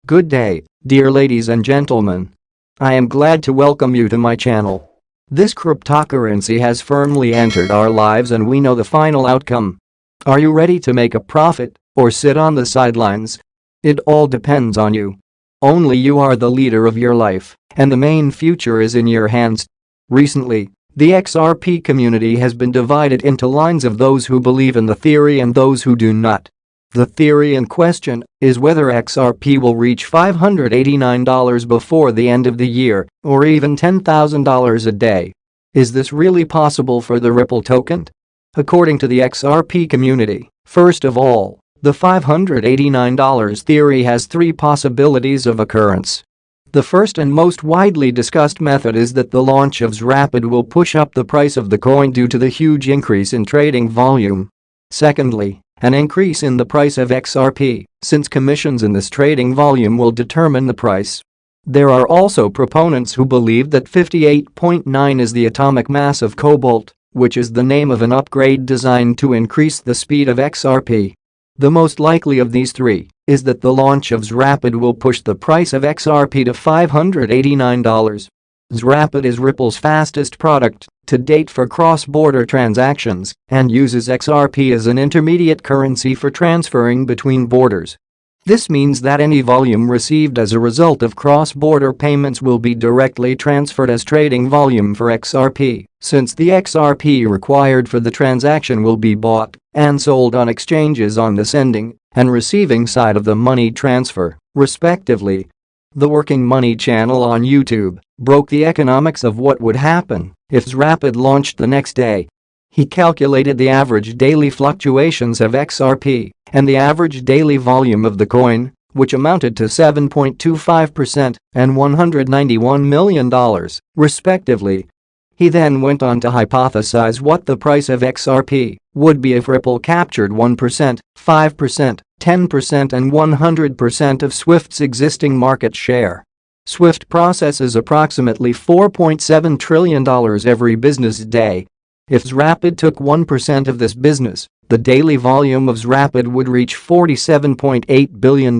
Good day, dear ladies and gentlemen. I am glad to welcome you to my channel. This cryptocurrency has firmly entered our lives and we know the final outcome. Are you ready to make a profit or sit on the sidelines? It all depends on you. Only you are the leader of your life, and the main future is in your hands. Recently, the XRP community has been divided into lines of those who believe in the theory and those who do not. The theory in question is whether XRP will reach $589 before the end of the year or even $10,000 a day. Is this really possible for the Ripple token? According to the XRP community, first of all, the $589 theory has three possibilities of occurrence. The first and most widely discussed method is that the launch of Rapid will push up the price of the coin due to the huge increase in trading volume. Secondly, an increase in the price of XRP, since commissions in this trading volume will determine the price. There are also proponents who believe that 58.9 is the atomic mass of cobalt, which is the name of an upgrade designed to increase the speed of XRP. The most likely of these three is that the launch of Rapid will push the price of XRP to $589. Rapid is Ripple's fastest product to date for cross-border transactions and uses XRP as an intermediate currency for transferring between borders. This means that any volume received as a result of cross-border payments will be directly transferred as trading volume for XRP, since the XRP required for the transaction will be bought and sold on exchanges on the sending and receiving side of the money transfer, respectively. The Working Money channel on YouTube broke the economics of what would happen if Rapid launched the next day. He calculated the average daily fluctuations of XRP and the average daily volume of the coin, which amounted to 7.25% and $191 million, respectively. He then went on to hypothesize what the price of XRP would be if Ripple captured 1%, 5%, 10% and 100% of Swift's existing market share. Swift processes approximately $4.7 trillion every business day. If Rapid took 1% of this business, the daily volume of Rapid would reach $47.8 billion.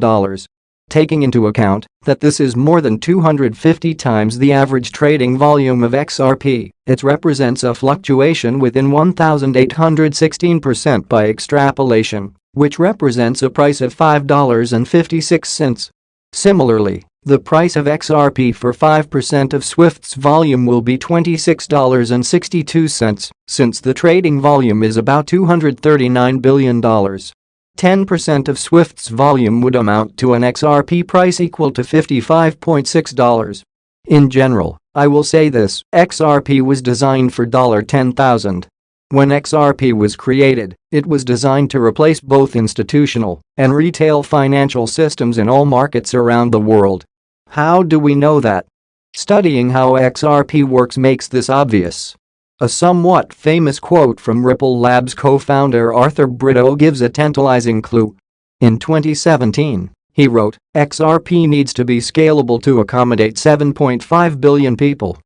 Taking into account that this is more than 250 times the average trading volume of XRP, it represents a fluctuation within 1,816% by extrapolation, which represents a price of $5.56. Similarly, the price of XRP for 5% of Swift's volume will be $26.62, since the trading volume is about $239 billion. 10% of Swift's volume would amount to an XRP price equal to $55.6. In general, I will say this: XRP was designed for $10,000. When XRP was created, it was designed to replace both institutional and retail financial systems in all markets around the world. How do we know that? Studying how XRP works makes this obvious. A somewhat famous quote from Ripple Labs co-founder Arthur Brito gives a tantalizing clue. In 2017, he wrote, "XRP needs to be scalable to accommodate 7.5 billion people."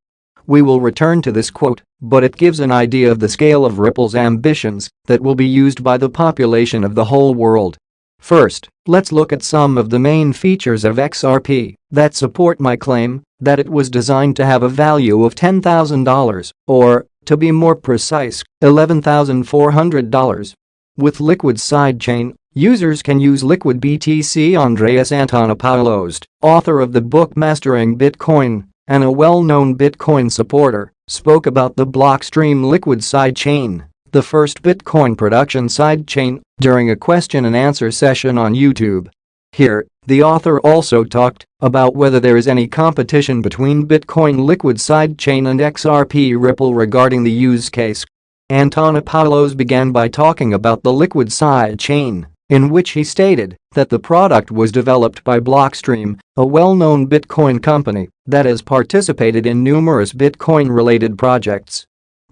We will return to this quote, but it gives an idea of the scale of Ripple's ambitions that will be used by the population of the whole world. First, let's look at some of the main features of XRP that support my claim that it was designed to have a value of $10,000, or, to be more precise, $11,400. With Liquid Sidechain, users can use Liquid BTC. Andreas Antonopoulos, author of the book Mastering Bitcoin and a well-known Bitcoin supporter, spoke about the Blockstream Liquid Sidechain, the first Bitcoin production sidechain, during a question-and-answer session on YouTube. Here, the author also talked about whether there is any competition between Bitcoin Liquid Sidechain and XRP Ripple regarding the use case. Antonopoulos began by talking about the Liquid Sidechain, in which he stated that the product was developed by Blockstream, a well-known Bitcoin company that has participated in numerous Bitcoin-related projects.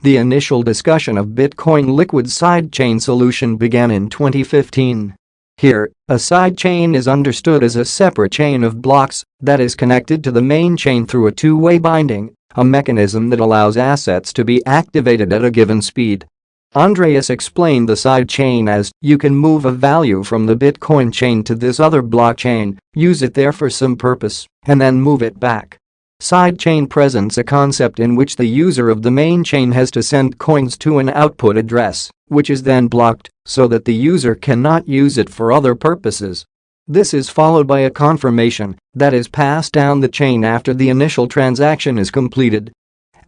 The initial discussion of Bitcoin Liquid Sidechain solution began in 2015. Here, a sidechain is understood as a separate chain of blocks that is connected to the main chain through a two-way binding, a mechanism that allows assets to be activated at a given speed. Andreas explained the sidechain as, you can move a value from the Bitcoin chain to this other blockchain, use it there for some purpose, and then move it back. Sidechain presents a concept in which the user of the main chain has to send coins to an output address, which is then blocked, so that the user cannot use it for other purposes. This is followed by a confirmation that is passed down the chain after the initial transaction is completed.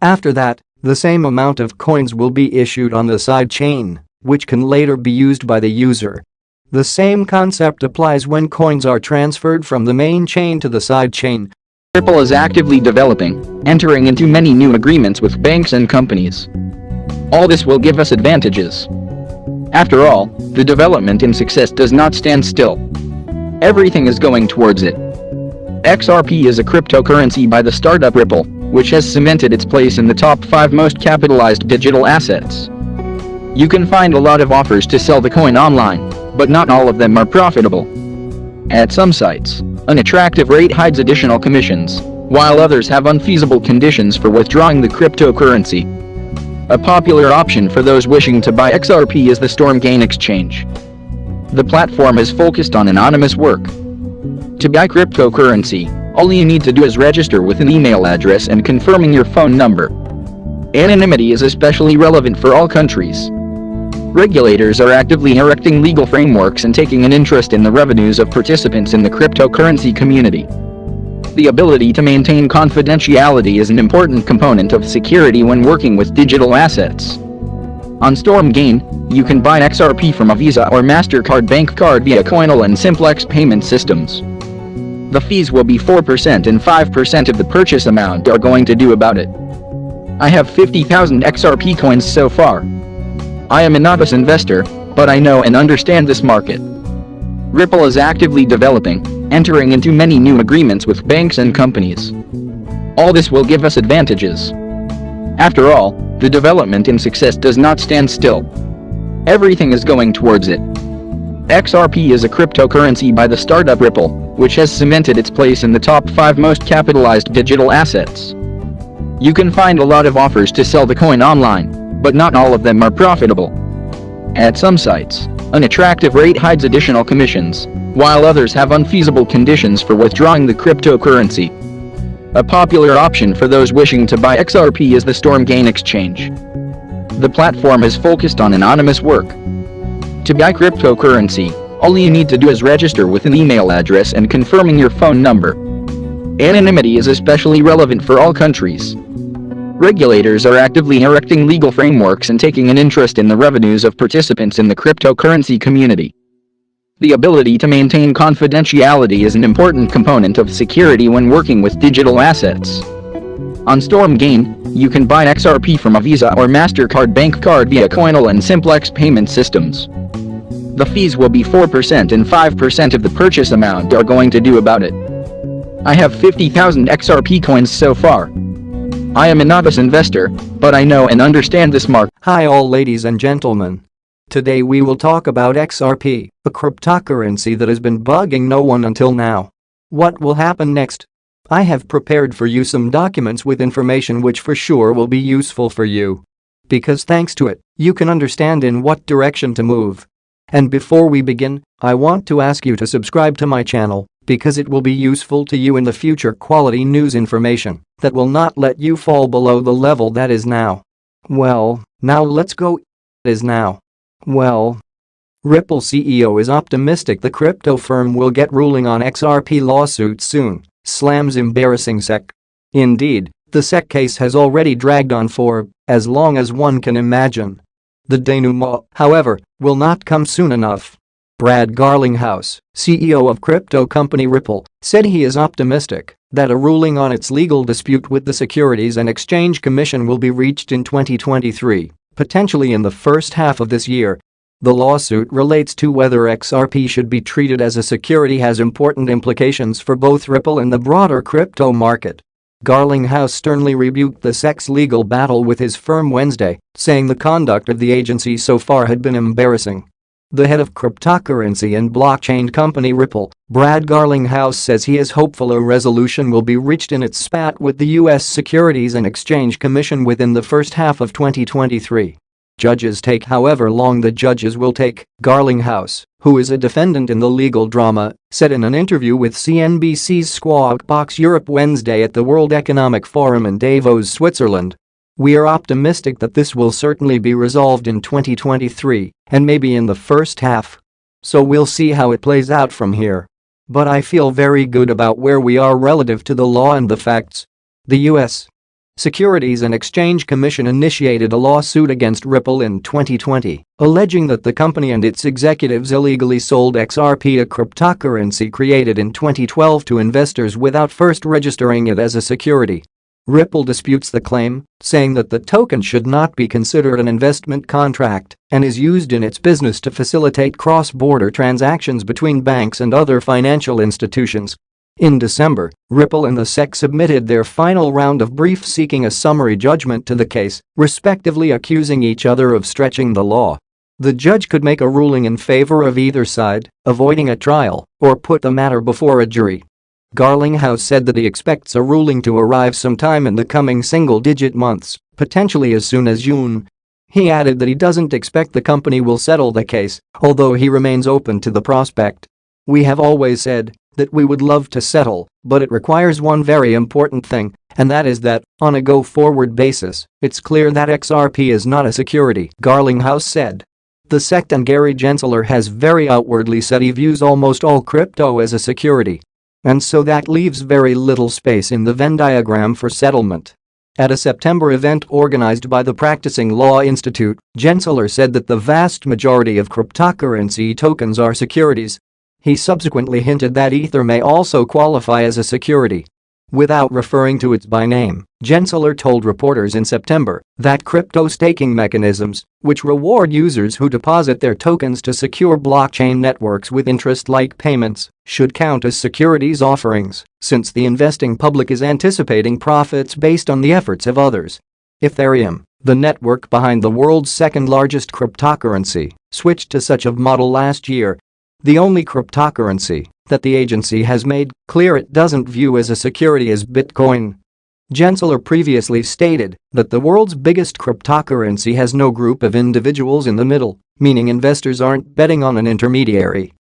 After that, the same amount of coins will be issued on the sidechain, which can later be used by the user. The same concept applies when coins are transferred from the main chain to the sidechain. Ripple is actively developing, entering into many new agreements with banks and companies. All this will give us advantages. After all, the development and success does not stand still. Everything is going towards it. XRP is a cryptocurrency by the startup Ripple, which has cemented its place in the top 5 most capitalized digital assets. You can find a lot of offers to sell the coin online, but not all of them are profitable. At some sites, an attractive rate hides additional commissions, while others have unfeasible conditions for withdrawing the cryptocurrency. A popular option for those wishing to buy XRP is the Stormgain exchange. The platform is focused on anonymous work. To buy cryptocurrency, all you need to do is register with an email address and confirming your phone number. Anonymity is especially relevant for all countries. Regulators are actively erecting legal frameworks and taking an interest in the revenues of participants in the cryptocurrency community. The ability to maintain confidentiality is an important component of security when working with digital assets. On Stormgain, you can buy XRP from a Visa or MasterCard bank card via Coinal and Simplex payment systems. The fees will be 4% and 5% of the purchase amount are going to do about it. I have 50,000 XRP coins so far. I am a novice investor, but I know and understand this market. Ripple is actively developing, entering into many new agreements with banks and companies. All this will give us advantages. After all, the development and success does not stand still. Everything is going towards it. XRP is a cryptocurrency by the startup Ripple, which has cemented its place in the top 5 most capitalized digital assets. You can find a lot of offers to sell the coin online, but not all of them are profitable. At some sites, an attractive rate hides additional commissions, while others have unfeasible conditions for withdrawing the cryptocurrency. A popular option for those wishing to buy XRP is the Stormgain exchange. The platform is focused on anonymous work. To buy cryptocurrency, all you need to do is register with an email address and confirming your phone number. Anonymity is especially relevant for all countries. Regulators are actively erecting legal frameworks and taking an interest in the revenues of participants in the cryptocurrency community. The ability to maintain confidentiality is an important component of security when working with digital assets. On Stormgain, you can buy XRP from a Visa or MasterCard bank card via Coinal and Simplex payment systems. The fees will be 4% and 5% of the purchase amount are going to do about it. I have 50,000 XRP coins so far. I am a novice investor, but I know and understand this market. Hi all ladies and gentlemen. Today we will talk about XRP, a cryptocurrency that has been bugging no one until now. What will happen next? I have prepared for you some documents with information which for sure will be useful for you. Because thanks to it, you can understand in what direction to move. And before we begin, I want to ask you to subscribe to my channel, because it will be useful to you in the future quality news information that will not let you fall below the level that is now. Well, now let's go. Is now. Well, Ripple CEO is optimistic the crypto firm will get ruling on XRP lawsuit soon, slams embarrassing SEC. Indeed, the SEC case has already dragged on for as long as one can imagine. The denouement, however, will not come soon enough. Brad Garlinghouse, CEO of crypto company Ripple, said he is optimistic that a ruling on its legal dispute with the Securities and Exchange Commission will be reached in 2023, potentially in the first half of this year. The lawsuit relates to whether XRP should be treated as a security, has important implications for both Ripple and the broader crypto market. Garlinghouse sternly rebuked the SEC's legal battle with his firm Wednesday, saying the conduct of the agency so far had been embarrassing. The head of cryptocurrency and blockchain company Ripple, Brad Garlinghouse, says he is hopeful a resolution will be reached in its spat with the U.S. Securities and Exchange Commission within the first half of 2023. Judges take however long the judges will take, Garlinghouse, who is a defendant in the legal drama, said in an interview with CNBC's Squawk Box Europe Wednesday at the World Economic Forum in Davos, Switzerland. We are optimistic that this will certainly be resolved in 2023 and maybe in the first half. So we'll see how it plays out from here. But I feel very good about where we are relative to the law and the facts. The U.S. Securities and Exchange Commission initiated a lawsuit against Ripple in 2020, alleging that the company and its executives illegally sold XRP, a cryptocurrency created in 2012, to investors without first registering it as a security. Ripple disputes the claim, saying that the token should not be considered an investment contract and is used in its business to facilitate cross-border transactions between banks and other financial institutions. In December, Ripple and the SEC submitted their final round of briefs seeking a summary judgment to the case, respectively accusing each other of stretching the law. The judge could make a ruling in favor of either side, avoiding a trial, or put the matter before a jury. Garlinghouse said that he expects a ruling to arrive sometime in the coming single-digit months, potentially as soon as June. He added that he doesn't expect the company will settle the case, although he remains open to the prospect. "We have always said that we would love to settle, but it requires one very important thing, and that is that, on a go-forward basis, it's clear that XRP is not a security," Garlinghouse said. The SEC and Gary Gensler has very outwardly said he views almost all crypto as a security. And so that leaves very little space in the Venn diagram for settlement. At a September event organized by the Practicing Law Institute, Gensler said that the vast majority of cryptocurrency tokens are securities. He subsequently hinted that Ether may also qualify as a security. Without referring to it by name, Gensler told reporters in September that crypto staking mechanisms, which reward users who deposit their tokens to secure blockchain networks with interest-like payments, should count as securities offerings, since the investing public is anticipating profits based on the efforts of others. Ethereum, the network behind the world's second-largest cryptocurrency, switched to such a model last year. The only cryptocurrency that the agency has made clear it doesn't view as a security is Bitcoin. Gensler previously stated that the world's biggest cryptocurrency has no group of individuals in the middle, meaning investors aren't betting on an intermediary.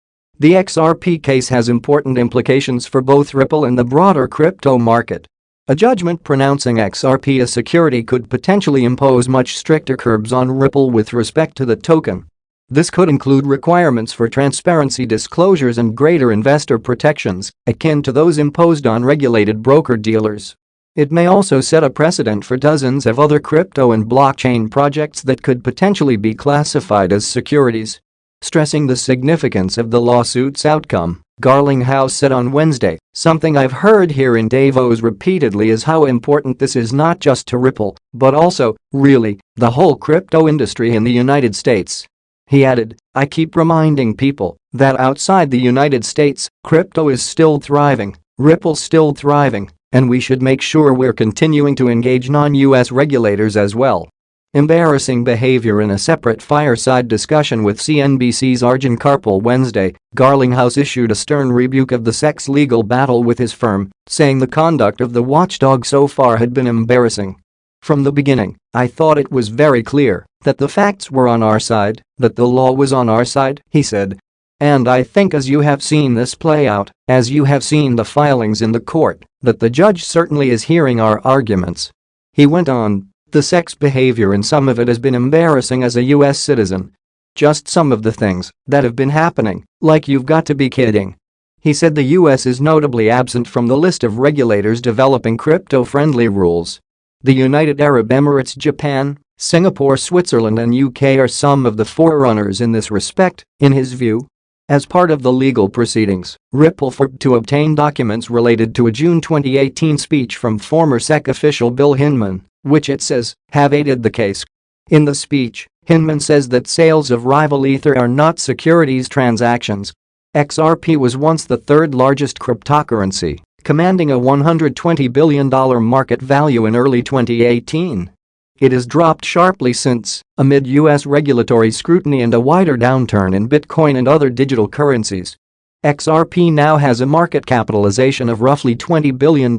The XRP case has important implications for both Ripple and the broader crypto market. A judgment pronouncing XRP a security could potentially impose much stricter curbs on Ripple with respect to the token. This could include requirements for transparency disclosures and greater investor protections, akin to those imposed on regulated broker-dealers. It may also set a precedent for dozens of other crypto and blockchain projects that could potentially be classified as securities. Stressing the significance of the lawsuit's outcome, Garlinghouse said on Wednesday, "Something I've heard here in Davos repeatedly is how important this is not just to Ripple, but also, really, the whole crypto industry in the United States." He added, "I keep reminding people that outside the United States, crypto is still thriving, Ripple's still thriving, and we should make sure we're continuing to engage non-US regulators as well." Embarrassing behavior. In a separate fireside discussion with CNBC's Arjun Karpal Wednesday, Garlinghouse issued a stern rebuke of the SEC's legal battle with his firm, saying the conduct of the watchdog so far had been embarrassing. "From the beginning, I thought it was very clear that the facts were on our side, that the law was on our side," he said. "And I think as you have seen this play out, as you have seen the filings in the court, that the judge certainly is hearing our arguments." He went on, "The SEC's behavior and some of it has been embarrassing as a US citizen. Just some of the things that have been happening, like you've got to be kidding." He said the US is notably absent from the list of regulators developing crypto-friendly rules. The United Arab Emirates, Japan, Singapore, Switzerland and UK are some of the forerunners in this respect, in his view. As part of the legal proceedings, Ripple fought to obtain documents related to a June 2018 speech from former SEC official Bill Hinman, which it says have aided the case. In the speech, Hinman says that sales of rival Ether are not securities transactions. XRP was once the third largest cryptocurrency, commanding a $120 billion market value in early 2018. It has dropped sharply since, amid US regulatory scrutiny and a wider downturn in Bitcoin and other digital currencies. XRP now has a market capitalization of roughly $20 billion,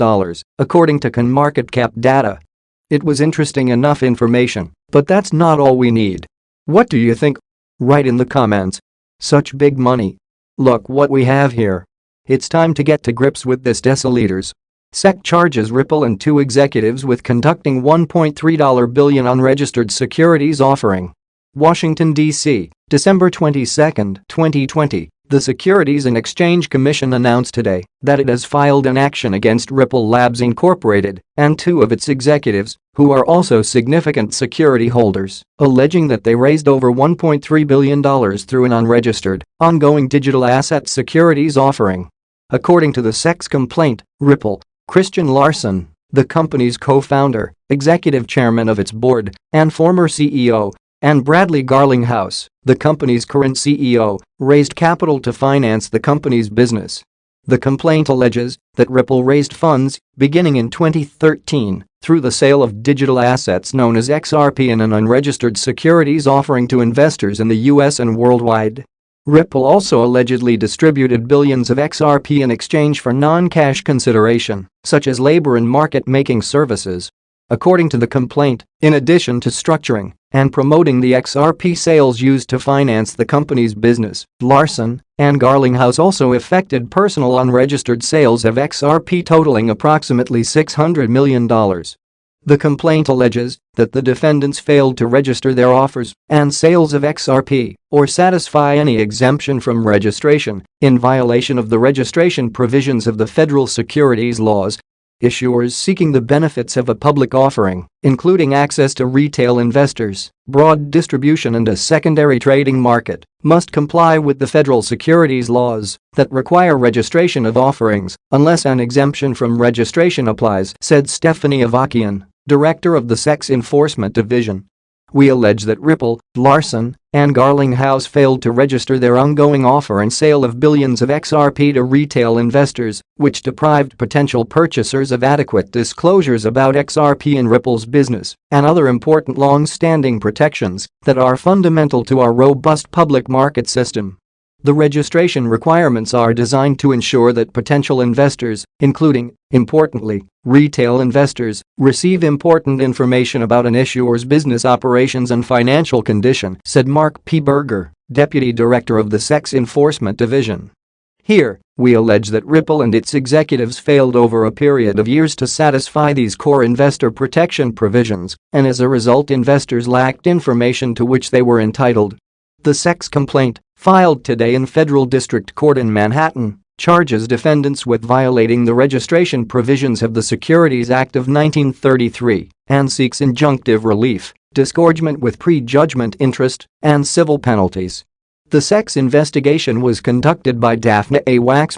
according to CoinMarketCap data. It was interesting enough information, but that's not all we need. What do you think? Write in the comments. Such big money. Look what we have here. It's time to get to grips with this, deciliters. SEC charges Ripple and two executives with conducting $1.3 billion unregistered securities offering. Washington, D.C., December 22, 2020. The Securities and Exchange Commission announced today that it has filed an action against Ripple Labs Incorporated and two of its executives, who are also significant security holders, alleging that they raised over $1.3 billion through an unregistered, ongoing digital asset securities offering. According to the SEC's complaint, Ripple, Christian Larson, the company's co-founder, executive chairman of its board, and former CEO, and Bradley Garlinghouse, the company's current CEO, raised capital to finance the company's business. The complaint alleges that Ripple raised funds, beginning in 2013, through the sale of digital assets known as XRP in an unregistered securities offering to investors in the US and worldwide. Ripple also allegedly distributed billions of XRP in exchange for non-cash consideration, such as labor and market-making services. According to the complaint, in addition to structuring and promoting the XRP sales used to finance the company's business, Larson and Garlinghouse also effected personal unregistered sales of XRP totaling approximately $600 million. The complaint alleges that the defendants failed to register their offers and sales of XRP or satisfy any exemption from registration in violation of the registration provisions of the federal securities laws. Issuers seeking the benefits of a public offering, including access to retail investors, broad distribution and a secondary trading market, must comply with the federal securities laws that require registration of offerings unless an exemption from registration applies, said Stephanie Avakian, director of the SEC's Enforcement Division. We allege that Ripple, Larson, and Garlinghouse failed to register their ongoing offer and sale of billions of XRP to retail investors, which deprived potential purchasers of adequate disclosures about XRP and Ripple's business and other important long-standing protections that are fundamental to our robust public market system. The registration requirements are designed to ensure that potential investors, including, importantly, retail investors, receive important information about an issuer's business operations and financial condition, said Mark P. Berger, deputy director of the SEC's Enforcement Division. Here, we allege that Ripple and its executives failed over a period of years to satisfy these core investor protection provisions, and as a result investors lacked information to which they were entitled. The SEC's complaint, filed today in Federal District Court in Manhattan, charges defendants with violating the registration provisions of the Securities Act of 1933 and seeks injunctive relief, disgorgement with prejudgment interest, and civil penalties. The SEC's investigation was conducted by Daphne A. Wax,